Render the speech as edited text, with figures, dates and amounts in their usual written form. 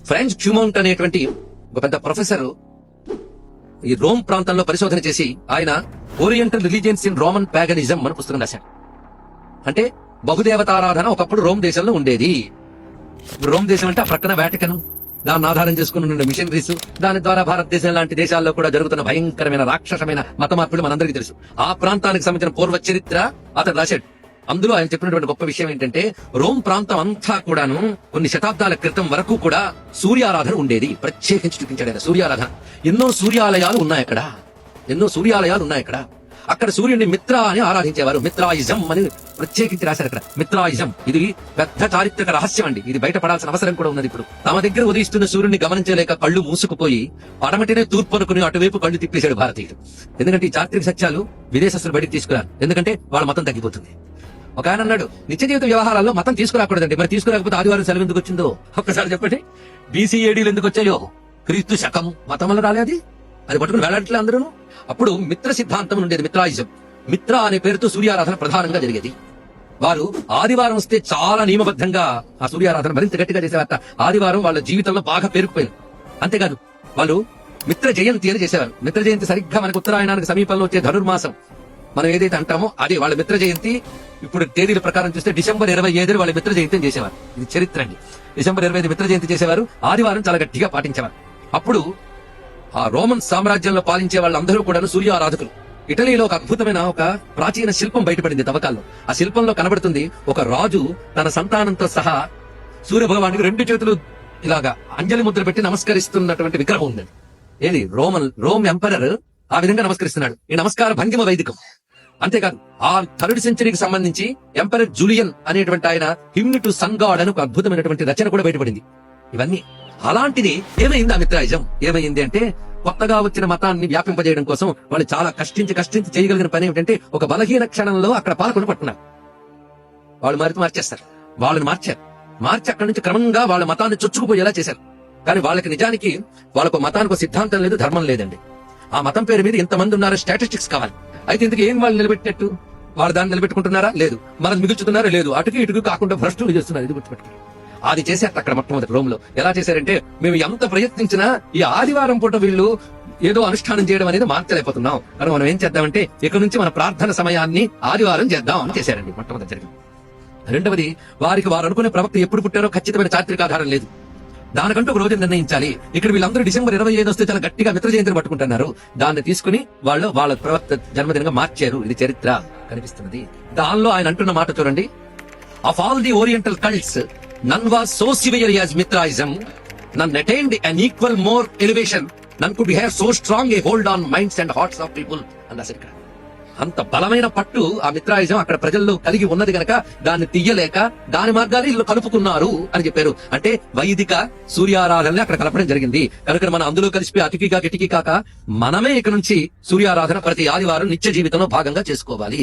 France క్యూమౌంట్ అనేటువంటి ఒక పెద్ద ప్రొఫెసర్ ఈ రోమ్ ప్రాంతంలో పరిశోధన చేసి ఆయన oriental religions in Roman paganism అని పుస్తకం రాశాడు. అంటే బహుదేవతారాధన ఒకప్పుడు రోమ్ దేశంలో ఉండేది. రోమ్ దేశం అంటే ఆ ప్రక్కన వాటికన్, దాన్ని ఆధారం చేసుకుని ఉన్న మిషనరీస్, దాని ద్వారా భారతదేశం లాంటి దేశాల్లో కూడా జరుగుతున్న భయంకరమైన రాక్షసమైన మత మార్పులు మనందరికీ తెలుసు. ఆ ప్రాంతానికి సంబంధించిన పూర్వ చరిత్ర అతను రాశాడు. అందులో ఆయన చెప్పినటువంటి గొప్ప విషయం ఏంటంటే రోమ్ ప్రాంతం అంతా కూడాను కొన్ని శతాబ్దాల క్రితం వరకు కూడా సూర్యారాధన ఉండేది. ప్రత్యేకించి చూపించాడు ఆయన సూర్యారాధన. ఎన్నో సూర్యాలయాలు ఉన్నాయి అక్కడ. అక్కడ సూర్యుడిని మిత్ర అని ఆరాధించేవారు. మిత్రాయిజం అని ప్రత్యేకించి రాశారు అక్కడ. మిత్రాయిజం ఇది పెద్ద చారిత్రక రహస్యం అండి. ఇది బయటపడాల్సిన అవసరం కూడా ఉన్నది. ఇప్పుడు తమ దగ్గర ఉదయిస్తున్న సూర్యుడిని గమనించలేక కళ్ళు మూసుకుపోయి పడమటినే తూర్పు అనుకుని అటువైపు కళ్ళు తిప్పేశాడు భారతీయుడు. ఎందుకంటే ఈ చారిత్రక సత్యాలు విదేశస్తులు బయటకు తీసుకురారు. ఎందుకంటే వాళ్ళ మతం తగ్గిపోతుంది. ఒక ఆయన అన్నాడు, నిత్య జీవిత వ్యవహారాల్లో మతం తీసుకురాకూడదండి. మరి తీసుకురాకపోతే ఆదివారం సెలవు ఎందుకు వచ్చిందో ఒక్కసారి చెప్పండి. BC-ADలు ఎందుకు వచ్చాయో? క్రీస్తు శకం మతం వల్ల రాలే. అది పట్టుకుని వేలాడట్లే అందరూ. అప్పుడు మిత్ర సిద్ధాంతం ఉండేది, మిత్రాయిజం. మిత్ర అనే పేరుతో సూర్యారాధన ప్రధానంగా జరిగేది. వారు ఆదివారం వస్తే చాలా నియమబద్ధంగా ఆ సూర్యారాధన మరింత గట్టిగా చేసేవారు. ఆదివారం వాళ్ళ జీవితంలో బాగా పేరుకుపోయింది. అంతేకాదు వాళ్ళు మిత్ర జయంతి అని చేసేవారు. మిత్ర జయంతి సరిగ్గా మనకు ఉత్తరాయణానికి సమీపంలో వచ్చే ధనుర్మాసం మనం ఏదైతే అంటామో అది వాళ్ళ మిత్ర జయంతి. ఇప్పుడు తేదీల ప్రకారం చూస్తే December 25 వాళ్ళ మిత్ర జయంతి చేసేవారు. ఇది చరిత్ర అండి. December 25 మిత్ర జయంతి చేసేవారు. ఆదివారం చాలా గట్టిగా పాటించేవారు. అప్పుడు ఆ రోమన్ సామ్రాజ్యంలో పాలించే వాళ్ళందరూ కూడా సూర్యారాధకులు. ఇటలీలో ఒక అద్భుతమైన ఒక ప్రాచీన శిల్పం బయటపడింది తవ్వకాల్లో. ఆ శిల్పంలో కనబడుతుంది ఒక రాజు తన సంతానంతో సహా సూర్య భగవానికి 2 చేతులు ఇలాగా అంజలి ముద్ర పెట్టి నమస్కరిస్తున్నటువంటి విగ్రహం ఉంది. ఏది రోమ్ ఎంపరర్ ఆ విధంగా నమస్కరిస్తున్నాడు. ఈ నమస్కార భంగిమ వైదికం. అంతేకాదు ఆ 3rd సెంచరీకి సంబంధించి ఎంపరర్ జూలియన్ అనేటువంటి ఆయన హిమ్న్ టు సన్ గాడ్ అని ఒక అద్భుతమైనటువంటి రచన కూడా బయటపడింది. ఇవన్నీ అలాంటిది ఏమైంది? ఆ మిత్రాయిజం ఏమైంది అంటే కొత్తగా వచ్చిన మతాన్ని వ్యాపింపజేయడం కోసం వాళ్ళు చాలా కష్టించి చేయగలిగిన పని ఏమిటంటే ఒక బలహీన క్షణంలో అక్కడ పాలకుని పట్టుకున్నారు. వాళ్ళు మార్చేస్తారు. వాళ్ళని మార్చి అక్కడి నుంచి క్రమంగా వాళ్ళ మతాన్ని చొచ్చుకుపోయేలా చేశారు. కానీ వాళ్ళకి నిజానికి వాళ్ళకు మతానికి సిద్ధాంతం లేదు, ధర్మం లేదండి. ఆ మతం పేరు మీద ఎంతమంది ఉన్నారో స్టాటిస్టిక్స్ కావాలి. అయితే ఇందుకు ఏం వాళ్ళు నిలబెట్టినట్టు? వాళ్ళు దాన్ని నిలబెట్టుకుంటున్నారా? లేదు. మనం మిగుల్చుతున్నారా? లేదు. అటుకు ఇటుకు కాకుండా భ్రష్టులు చేస్తున్నారు. ఇది గుర్తుపెట్టుకున్నారు. అది చేశారు అక్కడ మొట్టమొదటి రోమ్ లో. ఎలా చేశారంటే మేము ఎంత ప్రయత్నించినా ఈ ఆదివారం పూట వీళ్ళు ఏదో అనుష్ఠానం చేయడం అనేది మార్చలేకపోతున్నాం. కానీ మనం ఏం చేద్దామంటే ఇక నుంచి మన ప్రార్థన సమయాన్ని ఆదివారం చేద్దాం అని చేశారండి. మొట్టమొదటి జరిగింది. రెండవది, వారు అనుకునే ప్రవక్త ఎప్పుడు పుట్టారో ఖచ్చితమైన చారిత్రక ఆధారం లేదు. దానికంటూ ఒక రోజు నిర్ణయించాలి. ఇక్కడ వీళ్ళందరూ December 25 వస్తే చాలా గట్టిగా మిత్ర జయంతిని పట్టుకుంటున్నారు. దాన్ని తీసుకుని వాళ్ళ ప్రవక్త జన్మదినంగా మార్చారు. ఇది చరిత్ర కనిపిస్తున్నది. దానిలో ఆయన అంటున్న మాట చూడండి. Of all the oriental cults none was so severe as Mithraism, none attained an equal more elevation, none could have so strong a hold on minds and hearts of people అన్నారు. అంత బలమైన పట్టు ఆ మిత్రాయిజం అక్కడ ప్రజల్లో కలిగి ఉన్నది గనక దాన్ని తీయలేక దాని మార్గాన్ని ఇల్లు కలుపుకున్నారు అని చెప్పారు. అంటే వైదిక సూర్యారాధనని అక్కడ కలపడం జరిగింది. కనుక మనం అందులో కలిసిపోయి అతికిగా గిటికి కాక మనమే ఇక నుంచి సూర్యారాధన ప్రతి ఆదివారం నిత్య జీవితంలో భాగంగా చేసుకోవాలి.